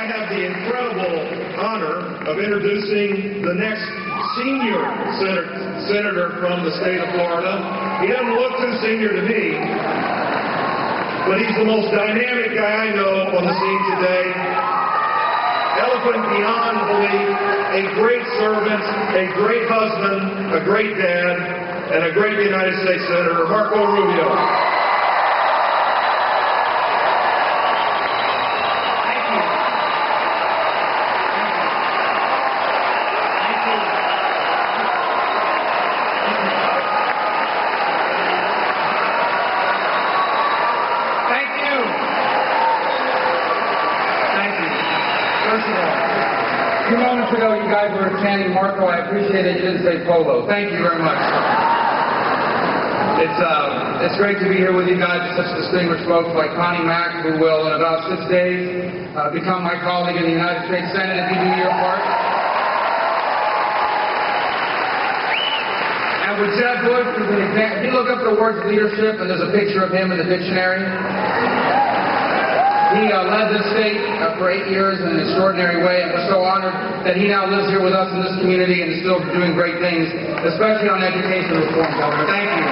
I have the incredible honor of introducing the next senior senator from the state of Florida. He doesn't look too senior to me, but he's the most dynamic guy I know on the scene today. Eloquent beyond belief, a great servant, a great husband, a great dad, and a great United States Senator, Marco Rubio. A few moments ago, you guys were chanting Marco. I appreciate it. You didn't say Polo. Thank you very much. It's great to be here with you guys. Such distinguished folks like Connie Mack, who will, in about 6 days, become my colleague in the United States Senate if you do your part. And with Jeb Bush, who's an example. If you look up the words leadership, and there's a picture of him in the dictionary. He led this state for 8 years in an extraordinary way, and we're so honored that he now lives here with us in this community and is still doing great things, especially on education reform, Governor. Thank you.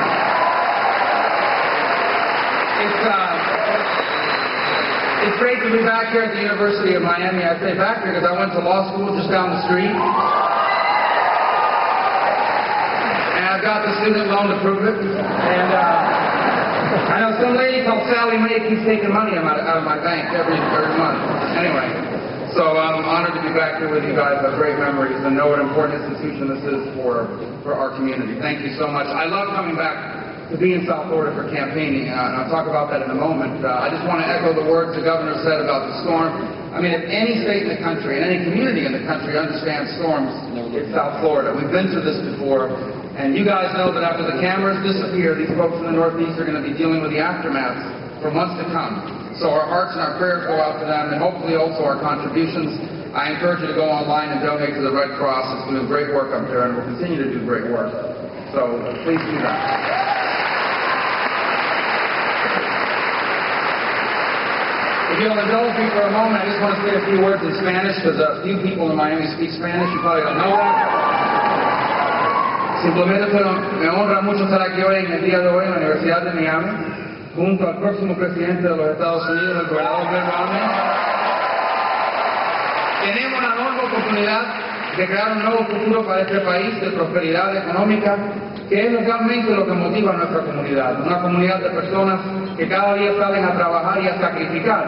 It's great to be back here at the University of Miami. I say back here because I went to law school just down the street. And I've got the student loan to prove it. And I know some lady called Sally Mae keeps taking money out of my bank every month. Anyway, so I'm honored to be back here with you guys. I have great memories and know what an important institution this is for our community. Thank you so much. I love coming back to be in South Florida for campaigning, and I'll talk about that in a moment. I just want to echo the words the governor said about the storm. I mean, if any state in the country and any community in the country understands storms, it's South Florida. We've been through this before. And you guys know that after the cameras disappear, these folks in the Northeast are going to be dealing with the aftermaths for months to come. So our hearts and our prayers go out to them, and hopefully also our contributions. I encourage you to go online and donate to the Red Cross. It's doing great work up there, and will continue to do great work. So please do that. If you'll indulge me for a moment, I just want to say a few words in Spanish, because a few people in Miami speak Spanish. You probably don't know that. Simplemente me honra mucho estar aquí hoy en el día de hoy en la Universidad de Miami, junto al próximo presidente de los Estados Unidos, el gobernador Rubio. Tenemos una enorme oportunidad de crear un nuevo futuro para este país de prosperidad económica, que es realmente lo que motiva a nuestra comunidad. Una comunidad de personas que cada día salen a trabajar y a sacrificar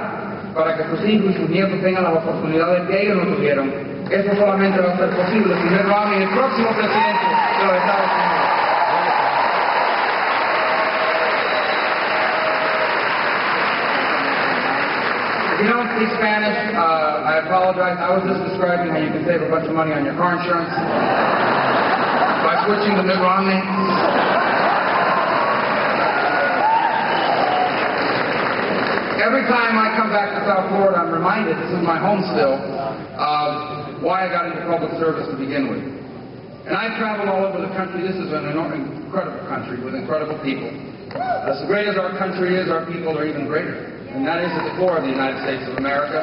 para que sus hijos y sus nietos tengan las oportunidades que ellos no tuvieron. Eso solamente va a ser posible si Mitt Romney, el próximo presidente de los Estados Unidos. If you don't speak Spanish, I apologize. I was just describing how you can save a bunch of money on your car insurance by switching to Mitt Romney. Every time I come back to South Florida, I'm reminded, this is my home still, of why I got into public service to begin with. And I've traveled all over the country. This is an incredible country with incredible people. As great as our country is, our people are even greater. And that is at the core of the United States of America,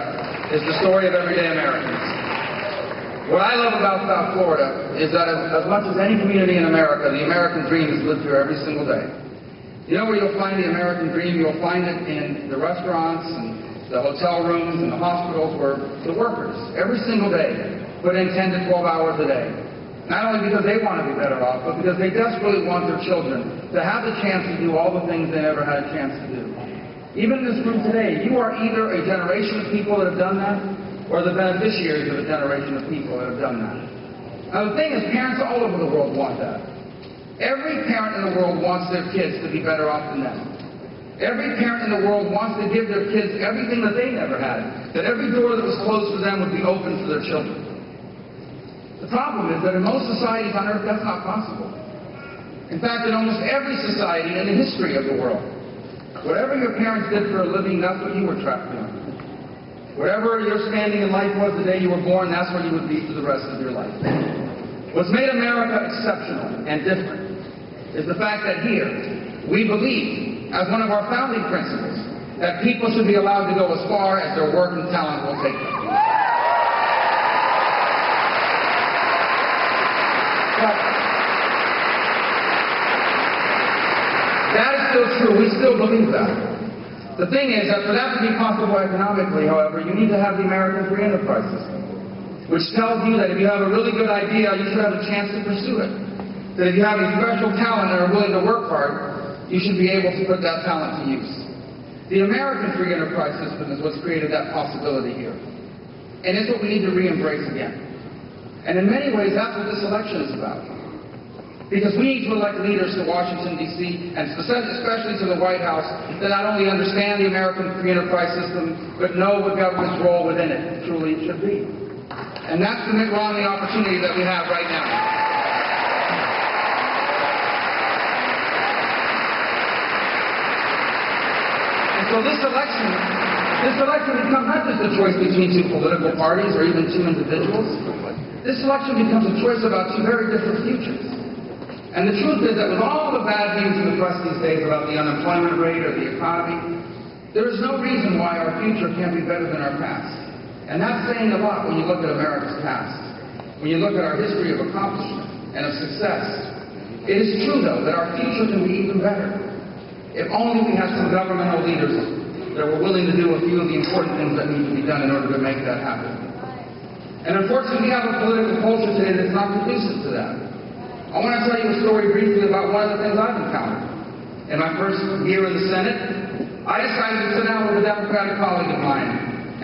is the story of everyday Americans. What I love about South Florida is that as much as any community in America, the American dream is lived here every single day. You know where you'll find the American dream? You'll find it in the restaurants and the hotel rooms and the hospitals where the workers, every single day, put in 10 to 12 hours a day. Not only because they want to be better off, but because they desperately want their children to have the chance to do all the things they never had a chance to do. Even in this room today, you are either a generation of people that have done that, or the beneficiaries of a generation of people that have done that. Now the thing is, parents all over the world want that. Every parent in the world wants their kids to be better off than them. Every parent in the world wants to give their kids everything that they never had, that every door that was closed for them would be open for their children. The problem is that in most societies on earth, that's not possible. In fact, in almost every society in the history of the world, whatever your parents did for a living, that's what you were trapped doing. Whatever your standing in life was the day you were born, that's where you would be for the rest of your life. What's made America exceptional and different is the fact that here we believe, as one of our founding principles, that people should be allowed to go as far as their work and talent will take them. But that is still true. We still believe that. The thing is that for that to be possible economically, however, you need to have the American free enterprise system, which tells you that if you have a really good idea, you should have a chance to pursue it. That if you have a special talent and are willing to work hard, you should be able to put that talent to use. The American free enterprise system is what's created that possibility here. And it's what we need to re-embrace again. And in many ways, that's what this election is about. Because we need to elect leaders to Washington, D.C., and especially to the White House, that not only understand the American free enterprise system, but know what government's role within it truly should be. And that's the Mitt Romney opportunity that we have right now. And so this election becomes not just a choice between two political parties or even two individuals. This election becomes a choice about two very different futures. And the truth is that with all the bad news in the press these days about the unemployment rate or the economy, there is no reason why our future can't be better than our past. And that's saying a lot when you look at America's past, when you look at our history of accomplishment and of success. It is true, though, that our future can be even better if only we had some governmental leaders that were willing to do a few of the important things that need to be done in order to make that happen. And unfortunately, we have a political culture today that's not conducive to that. I want to tell you a story briefly about one of the things I've encountered. In my first year in the Senate, I decided to sit down with a Democratic colleague of mine,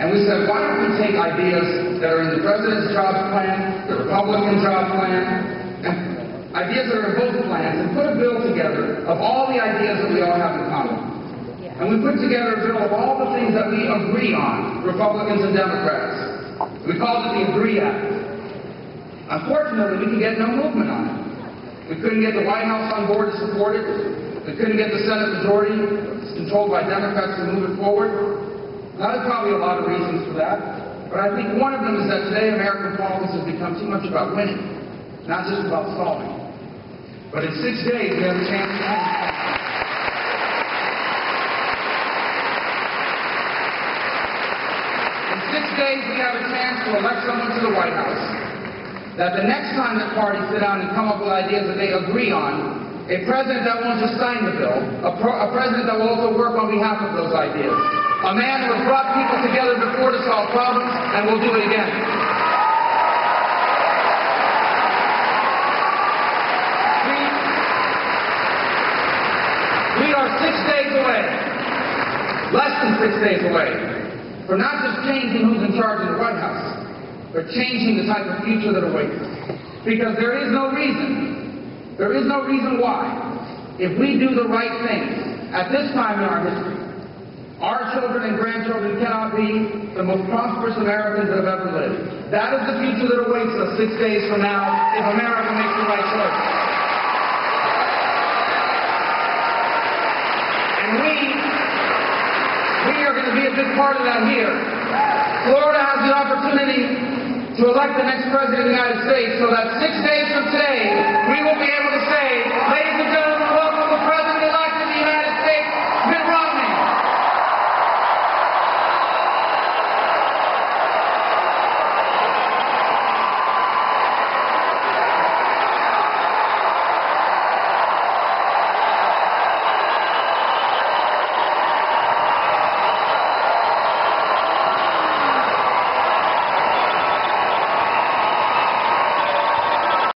and we said, why don't we take ideas that are in the President's jobs plan, the Republican job plan, and ideas that are in both plans, and put a bill together of all the ideas that we all have in common. And we put together a bill of all the things that we agree on, Republicans and Democrats. We called it the Agree Act. Unfortunately, we could get no movement on it. We couldn't get the White House on board to support it. We couldn't get the Senate majority, controlled by Democrats, to move it forward. Now, there's probably a lot of reasons for that, but I think one of them is that today American politics has become too much about winning, not just about solving. But in 6 days, we have a chance to win. In 6 days, we have a chance to elect someone to the White House. That the next time that parties sit down and come up with ideas that they agree on, a president that won't just sign the bill, a president that will also work on behalf of those ideas, a man who has brought people together before to solve problems and will do it again. We are 6 days away, less than 6 days away, from not just changing who's in charge of the White House, but changing the type of future that awaits us. Because there is no reason why, if we do the right things at this time in our history, our children and grandchildren cannot be the most prosperous Americans that have ever lived. That is the future that awaits us 6 days from now if America makes the right choice. And we are going to be a big part of that here. Florida has the opportunity to elect the next president of the United States, so that 6 days from today, we will be able to say, ladies and gentlemen,